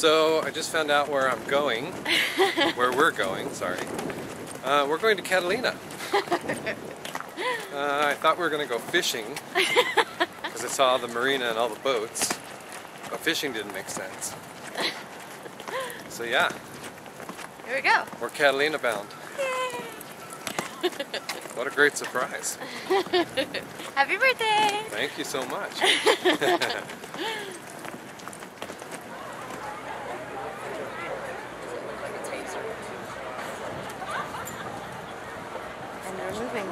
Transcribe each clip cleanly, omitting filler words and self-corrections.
So I just found out where I'm going, where we're going, sorry. We're going to Catalina. I thought we were going to go fishing because I saw the marina and all the boats, but fishing didn't make sense. So yeah. Here we go. We're Catalina bound. Yay. What a great surprise. Happy birthday! Thank you so much. And we're moving.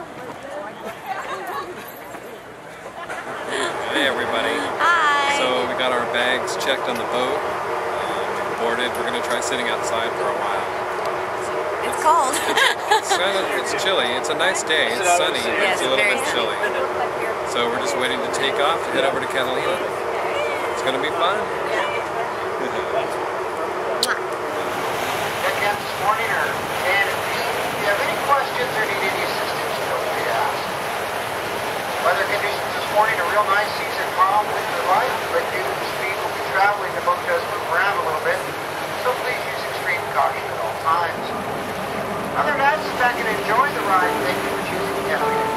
Hey everybody. Hi! So we got our bags checked on the boat. Boarded. We're going to try sitting outside for a while. It's cold. It's chilly. It's a nice day. It's sunny. Yes, It's a little very bit chilly. So we're just waiting to take off to head over to Catalina. It's going to be fun. Check in this morning, and if you have any questions or need any assistance, feel free to ask. Weather conditions this morning, a real nice season calm with the light, but due to the speed we'll be traveling, the boat does move around a little bit, so please use extreme caution at all times. Other than that, sit back and enjoy the ride. Thank you for choosing Catalina.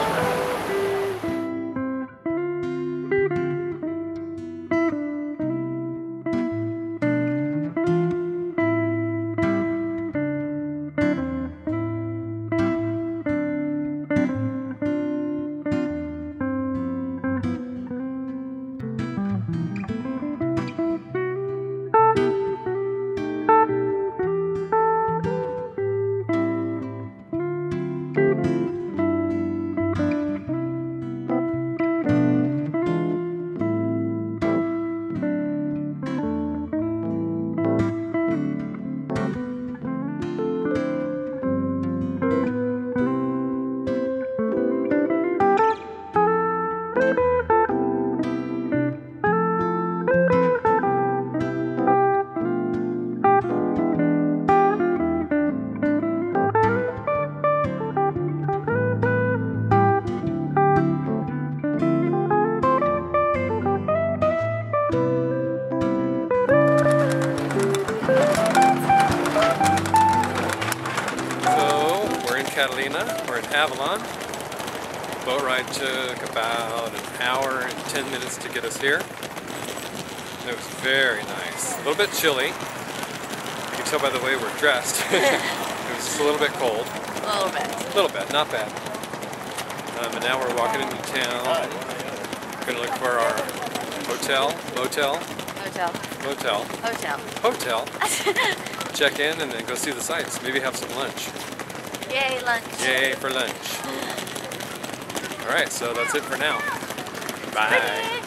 Catalina. We're in Avalon. Boat ride took about an hour and 10 minutes to get us here. It was very nice. A little bit chilly. You can tell by the way we're dressed. It was just a little bit cold. A little bit. A little bit, not bad. And now we're walking into town. We're gonna look for our hotel. Check in and then go see the sights. Maybe have some lunch. Yay, lunch. Yay for lunch. Alright, so that's it for now. Bye.